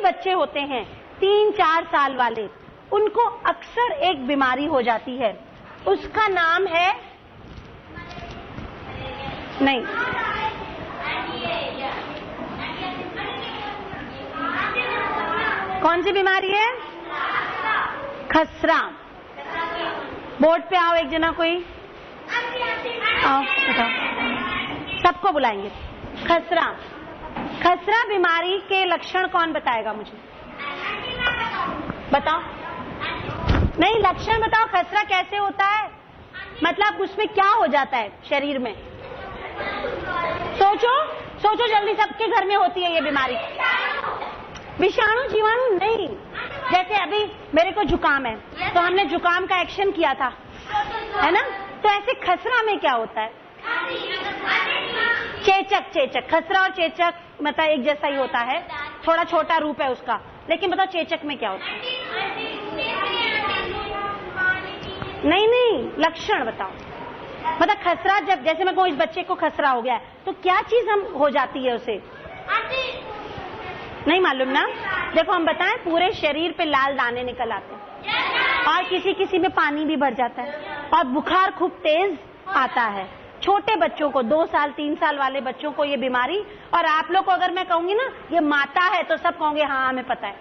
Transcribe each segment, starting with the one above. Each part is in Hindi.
बच्चे होते हैं 3-4 साल वाले, उनको अक्सर एक बीमारी हो जाती है, उसका नाम है, नहीं, कौन सी बीमारी है? खसरा। बोर्ड पे आओ, एक जना कोई आओ, बताओ, सबको बुलाएंगे। खसरा, खसरा बीमारी के लक्षण कौन बताएगा मुझे? बताओ। नहीं, लक्षण बताओ, खसरा कैसे होता है, मतलब उसमें क्या हो जाता है शरीर में? सोचो सोचो जल्दी, सबके घर में होती है ये बीमारी। विषाणु जीवाणु नहीं। जैसे अभी मेरे को जुकाम है तो हमने जुकाम का एक्शन किया था, है ना? तो ऐसे खसरा में क्या होता है? चेचक, चेचक, खसरा और चेचक मतलब एक जैसा ही होता है, थोड़ा छोटा रूप है उसका। लेकिन बताओ चेचक में क्या होता है? नहीं नहीं, लक्षण बताओ। मतलब खसरा, जब जैसे मैं कहूँ इस बच्चे को खसरा हो गया है तो क्या चीज हम हो जाती है उसे? नहीं मालूम ना? देखो हम बताएं, पूरे शरीर पे लाल दाने निकल आते हैं और किसी किसी में पानी भी भर जाता है और बुखार खूब तेज आता है। छोटे बच्चों को, 2 साल 3 साल वाले बच्चों को ये बीमारी, और आप लोग को अगर मैं कहूंगी ना ये माता है तो सब कहोगे हाँ हमें पता है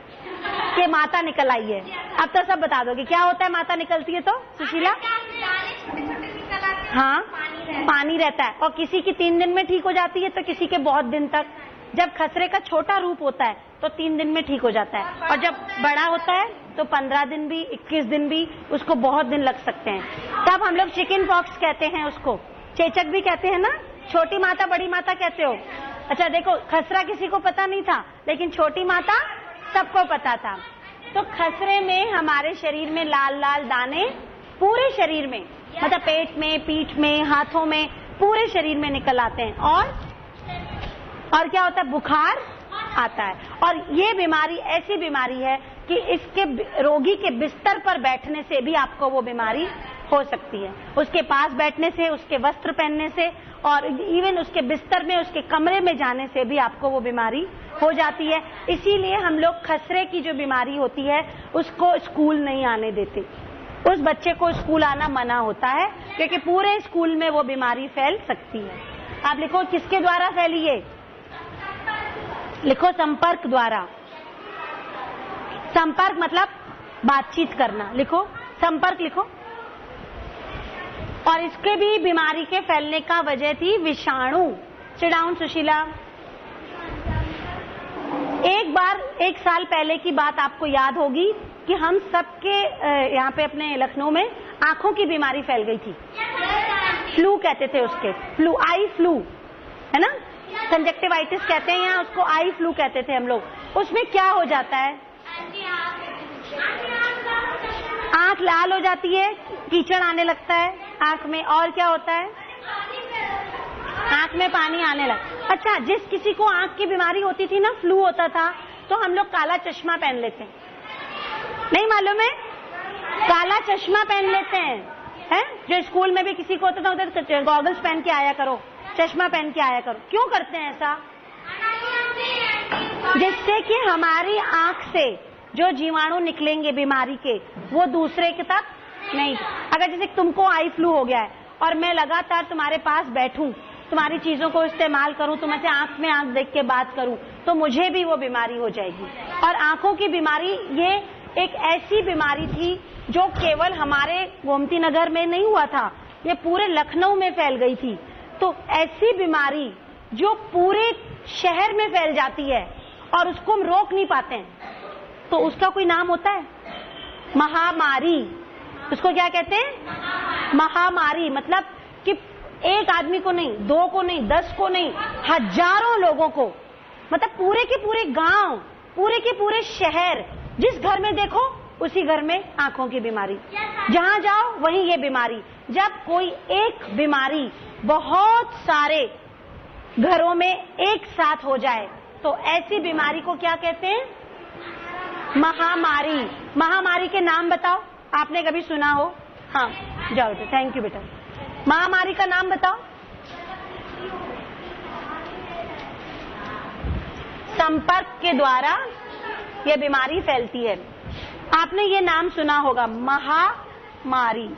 कि माता निकल आई है। अब तो सब बता दोगे क्या होता है माता निकलती है तो? सुशीला? हाँ, पानी रहता है, और किसी की 3 दिन में ठीक हो जाती है तो किसी के बहुत दिन तक। जब खसरे का छोटा रूप होता है तो 3 दिन में ठीक हो जाता है, और जब बड़ा होता है तो 15 दिन भी, 21 दिन भी, उसको बहुत दिन लग सकते हैं। तब हम लोग चिकन पॉक्स कहते हैं उसको, चेचक भी कहते हैं ना, छोटी माता बड़ी माता कहते हो। अच्छा देखो, खसरा किसी को पता नहीं था लेकिन छोटी माता सबको पता था। तो खसरे में हमारे शरीर में लाल लाल दाने पूरे शरीर में, मतलब पेट में, पीठ में, हाथों में, पूरे शरीर में निकल आते हैं, और क्या होता है? बुखार आता है। और ये बीमारी ऐसी बीमारी है कि इसके रोगी के बिस्तर पर बैठने से भी आपको वो बीमारी हो सकती है, उसके पास बैठने से, उसके वस्त्र पहनने से, और इवन उसके बिस्तर में, उसके कमरे में जाने से भी आपको वो बीमारी हो जाती है। इसीलिए हम लोग खसरे की जो बीमारी होती है उसको स्कूल नहीं आने देते, उस बच्चे को स्कूल आना मना होता है क्योंकि पूरे स्कूल में वो बीमारी फैल सकती है। आप लिखो किसके द्वारा फैली है? लिखो संपर्क द्वारा। संपर्क मतलब बातचीत करना, लिखो संपर्क लिखो। और इसके भी बीमारी के फैलने का वजह थी विषाणु। Sit down Sushila. एक बार 1 साल पहले की बात आपको याद होगी कि हम सबके यहाँ पे अपने लखनऊ में आंखों की बीमारी फैल गई थी। फ्लू कहते थे उसके, फ्लू, आई फ्लू, है ना? कंजक्टिवाइटिस कहते हैं यहाँ उसको, आई फ्लू कहते थे हम लोग। उसमें क्या हो जाता है? आंख लाल हो जाती है, कीचड़ आने लगता है आंख में, और क्या होता है? आंख में पानी आने लगता। अच्छा, जिस किसी को आंख की बीमारी होती थी ना, फ्लू होता था, तो हम लोग काला चश्मा पहन लेते हैं। नहीं मालूम है? काला चश्मा पहन लेते हैं, जो स्कूल में भी किसी को होता था उधर गॉगल्स पहन के आया करो, चश्मा पहन के आया करो। क्यों करते हैं ऐसा? जिससे कि हमारी आंख से जो जीवाणु निकलेंगे बीमारी के, वो दूसरे के तक नहीं। अगर जैसे तुमको आई फ्लू हो गया है और मैं लगातार तुम्हारे पास बैठूं, तुम्हारी चीजों को इस्तेमाल करूं, तुमसे आंख में आंख देख के बात करूं, तो मुझे भी वो बीमारी हो जाएगी। और आंखों की बीमारी ये एक ऐसी बीमारी थी जो केवल हमारे गोमती नगर में नहीं हुआ था, ये पूरे लखनऊ में फैल गई थी। तो ऐसी बीमारी जो पूरे शहर में फैल जाती है और उसको हम रोक नहीं पाते हैं, तो उसका कोई नाम होता है? महामारी। उसको क्या कहते हैं? महामारी। मतलब कि एक आदमी को नहीं, 2 को नहीं, 10 को नहीं, हजारों लोगों को, मतलब पूरे के पूरे गांव, पूरे के पूरे शहर, जिस घर में देखो उसी घर में आंखों की बीमारी, जहां जाओ वहीं ये बीमारी। जब कोई एक बीमारी बहुत सारे घरों में एक साथ हो जाए तो ऐसी बीमारी को क्या कहते हैं? महामारी। महामारी के नाम बताओ, आपने कभी सुना हो? हाँ जाओ, थैंक यू बेटा। महामारी का नाम बताओ। संपर्क के द्वारा ये बीमारी फैलती है। आपने ये नाम सुना होगा, महामारी।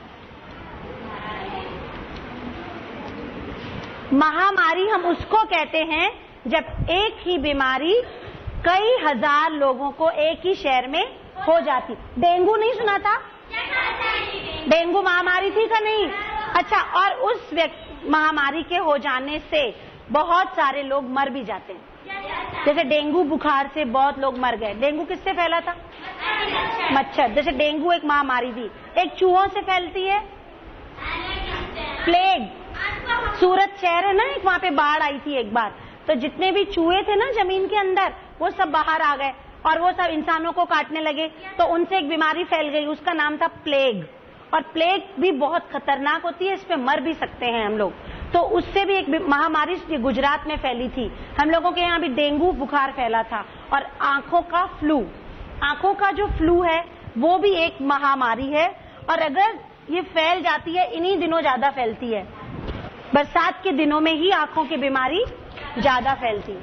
महामारी हम उसको कहते हैं जब एक ही बीमारी कई हजार लोगों को एक ही शहर में हो जाती। डेंगू नहीं सुना था? डेंगू महामारी थी का नहीं? अच्छा, और उस महामारी के हो जाने से बहुत सारे लोग मर भी जाते हैं। जैसे डेंगू बुखार से बहुत लोग मर गए। डेंगू किससे फैला था? मच्छर। जैसे डेंगू एक महामारी थी। एक चूहों से फैलती है प्लेग। सूरत शहर है ना, एक वहां पे बाढ़ आई थी एक बार, तो जितने भी चूहे थे ना जमीन के अंदर, वो सब बाहर आ गए और वो सब इंसानों को काटने लगे, तो उनसे एक बीमारी फैल गई, उसका नाम था प्लेग। और प्लेग भी बहुत खतरनाक होती है, इसमें मर भी सकते हैं हम लोग। तो उससे भी एक महामारी गुजरात में फैली थी। हम लोगों के यहाँ भी डेंगू बुखार फैला था। और आंखों का फ्लू, आंखों का जो फ्लू है वो भी एक महामारी है, और अगर ये फैल जाती है, इन्हीं दिनों ज्यादा फैलती है, बरसात के दिनों में ही आंखों की बीमारी ज्यादा फैलती है।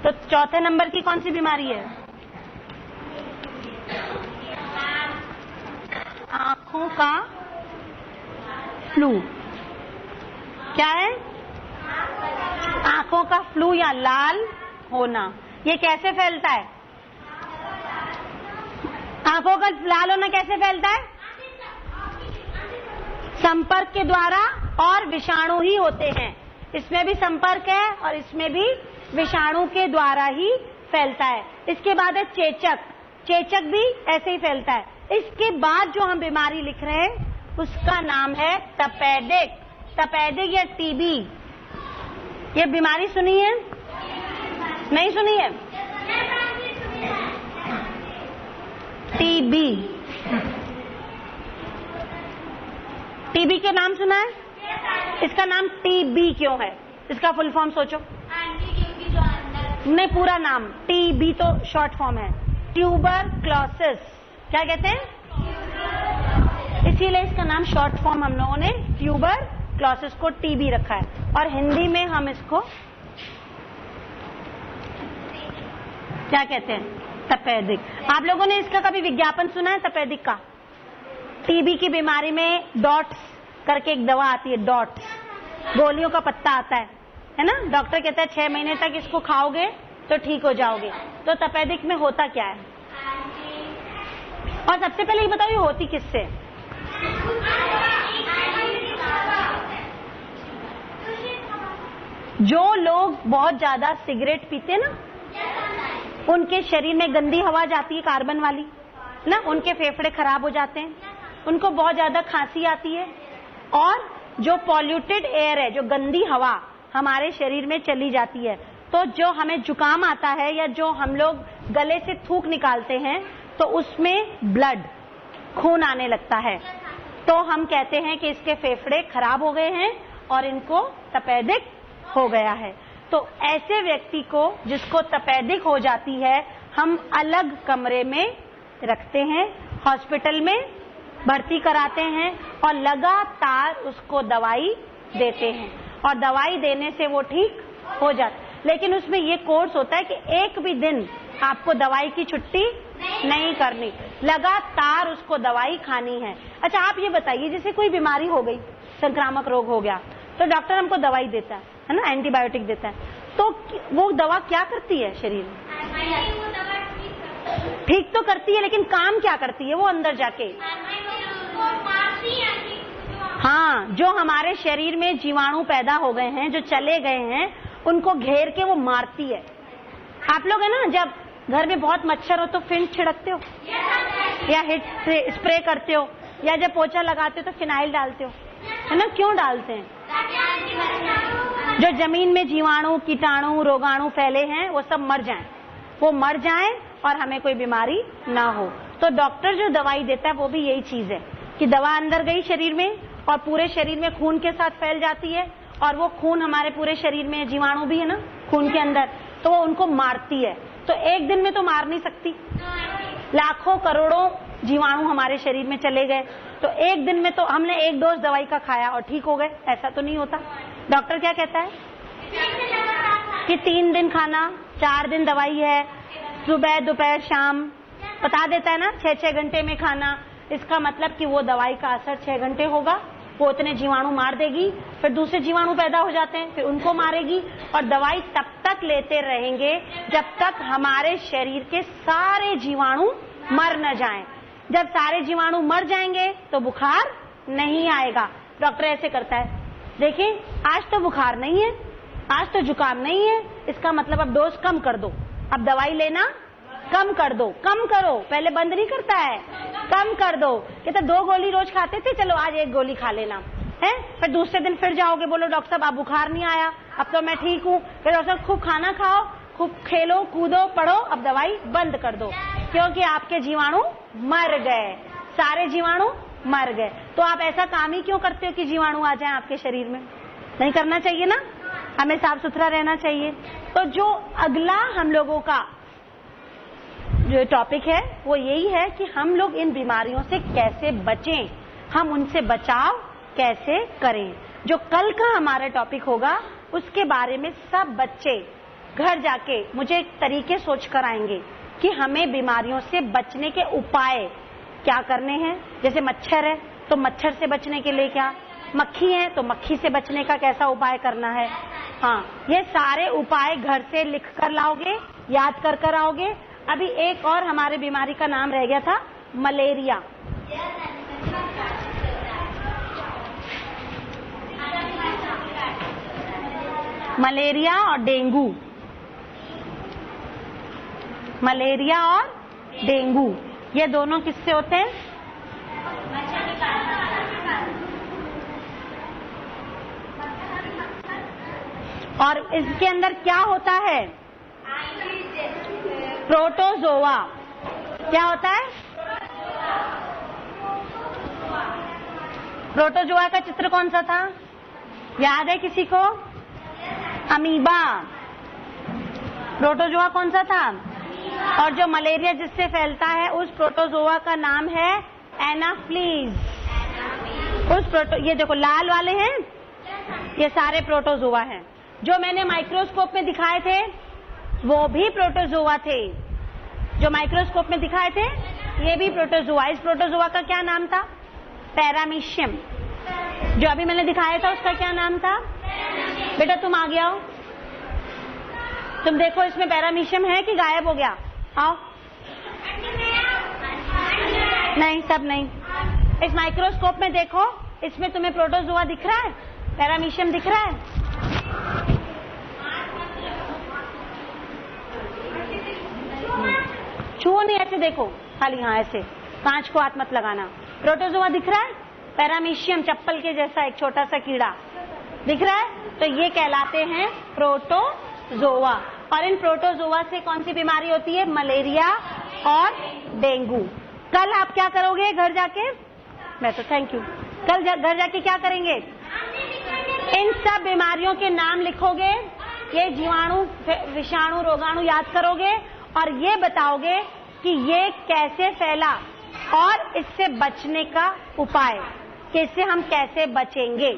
तो चौथे नंबर की कौन सी बीमारी है? आंखों का फ्लू। क्या है? आंखों का फ्लू या लाल होना। ये कैसे फैलता है? आंखों का लाल होना कैसे फैलता है? संपर्क के द्वारा, और विषाणु ही होते हैं। इसमें भी संपर्क है और इसमें भी विषाणु के द्वारा ही फैलता है। इसके बाद है चेचक। चेचक भी ऐसे ही फैलता है। इसके बाद जो हम बीमारी लिख रहे हैं उसका नाम है तपेदिक। तपेदिक या टीबी। ये बीमारी सुनी है? नहीं सुनी है? टीबी। टीबी के नाम सुना है? इसका नाम टीबी क्यों है? इसका फुल फॉर्म सोचो। नहीं, पूरा नाम। टीबी तो शॉर्ट फॉर्म है, ट्यूबरक्लोसिस। क्या कहते हैं? इसीलिए इसका नाम शॉर्ट फॉर्म हम लोगों ने ट्यूबरक्लोसिस को टीबी रखा है। और हिंदी में हम इसको क्या कहते हैं? तपेदिक। आप लोगों ने इसका कभी विज्ञापन सुना है तपेदिक का? टीबी की बीमारी में डॉट्स करके एक दवा आती है, डॉट्स, गोलियों का पत्ता आता है ना? डॉक्टर कहता है 6 महीने तक इसको खाओगे तो ठीक हो जाओगे। तो तपेदिक में होता क्या है? और सबसे पहले ये बताओ, ये होती किससे? जो लोग बहुत ज्यादा सिगरेट पीते ना, उनके शरीर में गंदी हवा जाती है, कार्बन वाली ना, उनके फेफड़े खराब हो जाते हैं, उनको बहुत ज्यादा खांसी आती है। और जो पॉल्यूटेड एयर है, जो गंदी हवा हमारे शरीर में चली जाती है, तो जो हमें जुकाम आता है या जो हम लोग गले से थूक निकालते हैं तो उसमें ब्लड, खून आने लगता है। तो हम कहते हैं कि इसके फेफड़े खराब हो गए हैं और इनको तपेदिक हो गया है। तो ऐसे व्यक्ति को जिसको तपेदिक हो जाती है, हम अलग कमरे में रखते हैं, हॉस्पिटल में भर्ती कराते हैं और लगातार उसको दवाई देते हैं, और दवाई देने से वो ठीक हो जाता। लेकिन उसमें ये कोर्स होता है कि एक भी दिन आपको दवाई की छुट्टी नहीं करनी, लगातार उसको दवाई खानी है। अच्छा, आप ये बताइए, जैसे कोई बीमारी हो गई, संक्रामक रोग हो गया, तो डॉक्टर हमको दवाई देता है ना, एंटीबायोटिक देता है, तो वो दवा क्या करती है शरीर में? ठीक तो करती है, लेकिन काम क्या करती है वो अंदर जाके? हाँ, जो हमारे शरीर में जीवाणु पैदा हो गए हैं, जो चले गए हैं, उनको घेर के वो मारती है। आप लोग है ना, जब घर में बहुत मच्छर हो तो फिंट छिड़कते हो या हिट स्प्रे करते हो, या जब पोछा लगाते हो तो फिनाइल डालते हो, है ना? क्यों डालते हैं? जो जमीन में जीवाणु, कीटाणु, रोगाणु फैले हैं वो सब मर जाएं, वो मर जाएं और हमें कोई बीमारी ना हो। तो डॉक्टर जो दवाई देता है वो भी यही चीज है कि दवा अंदर गई शरीर में और पूरे शरीर में खून के साथ फैल जाती है, और वो खून हमारे पूरे शरीर में, जीवाणु भी है ना खून के अंदर, तो वो उनको मारती है। तो एक दिन में तो मार नहीं सकती, लाखों करोड़ों जीवाणु हमारे शरीर में चले गए, तो एक दिन में तो हमने एक डोज दवाई का खाया और ठीक हो गए, ऐसा तो नहीं होता। डॉक्टर क्या कहता है कि 3 दिन खाना, 4 दिन दवाई है, सुबह दोपहर शाम बता देता है ना 6-6 घंटे में खाना, इसका मतलब कि वो दवाई का असर 6 घंटे होगा, वो उतने जीवाणु मार देगी, फिर दूसरे जीवाणु पैदा हो जाते हैं, फिर उनको मारेगी, और दवाई तब तक लेते रहेंगे जब तक हमारे शरीर के सारे जीवाणु मर न जाएं। जब सारे जीवाणु मर जाएंगे तो बुखार नहीं आएगा। डॉक्टर ऐसे करता है, देखिए आज तो बुखार नहीं है, आज तो जुकाम नहीं है, इसका मतलब अब डोज कम कर दो, अब दवाई लेना कम कर दो। कम करो, पहले बंद नहीं करता है, कम कर दो। ये तो 2 गोली रोज खाते थे, चलो आज 1 गोली खा लेना है, फिर दूसरे दिन फिर जाओगे, बोलो डॉक्टर साहब अब बुखार नहीं आया, अब तो मैं ठीक हूँ। फिर डॉक्टर साहब खूब खाना खाओ, खूब खेलो कूदो पढ़ो, अब दवाई बंद कर दो, क्योंकि आपके जीवाणु मर गए, सारे जीवाणु मर गए। तो आप ऐसा काम ही क्यों करते हो कि जीवाणु आ जाए आपके शरीर में? नहीं करना चाहिए ना, हमें साफ सुथरा रहना चाहिए। तो जो अगला हम लोगों का जो टॉपिक है वो यही है कि हम लोग इन बीमारियों से कैसे बचें, हम उनसे बचाव कैसे करें। जो कल का हमारा टॉपिक होगा उसके बारे में सब बच्चे घर जाके मुझे एक तरीके सोच कर आएंगे कि हमें बीमारियों से बचने के उपाय क्या करने हैं। जैसे मच्छर है तो मच्छर से बचने के लिए क्या, मक्खी है तो मक्खी से बचने का कैसा उपाय करना है। हाँ, ये सारे उपाय घर से लिख कर लाओगे, याद कर कर आओगे। अभी एक और हमारे बीमारी का नाम रह गया था, मलेरिया। मलेरिया और डेंगू, मलेरिया और डेंगू ये दोनों किससे होते हैं? और इसके अंदर क्या होता है? प्रोटोजोआ। क्या होता है? प्रोटोजोआ का चित्र कौन सा था, याद है किसी को? अमीबा। प्रोटोजोआ कौन सा था? और जो मलेरिया जिससे फैलता है उस प्रोटोजोआ का नाम है एनाफ्लीज। ये देखो लाल वाले हैं, ये सारे प्रोटोजोआ हैं। जो मैंने माइक्रोस्कोप में दिखाए थे वो भी प्रोटोजोआ थे, जो माइक्रोस्कोप में दिखाए थे ये भी प्रोटोजोआ। इस प्रोटोजोआ का क्या नाम था? पैरामीशियम। जो अभी मैंने दिखाया था उसका क्या नाम था? बेटा तुम आ गया हो, तुम देखो इसमें पैरामीशियम है कि गायब हो गया? आओ। नहीं, सब नहीं। इस माइक्रोस्कोप में देखो, इसमें तुम्हें प्रोटोजोआ दिख रहा है, पैरामीशियम दिख रहा है? छुओ नहीं, ऐसे देखो खाली, हाँ ऐसे, कांच को हाथ मत लगाना। प्रोटोजोआ दिख रहा है, पैरामीशियम चप्पल के जैसा एक छोटा सा कीड़ा दिख रहा है, तो ये कहलाते हैं प्रोटोजोआ। और इन प्रोटोजोआ से कौन सी बीमारी होती है? मलेरिया और डेंगू। कल आप क्या करोगे घर जाके? मैं तो थैंक यू। कल घर जाके क्या करेंगे? इन सब बीमारियों के नाम लिखोगे, ये जीवाणु विषाणु रोगाणु याद करोगे और ये बताओगे कि ये कैसे फैला और इससे बचने का उपाय, कि इससे हम कैसे बचेंगे।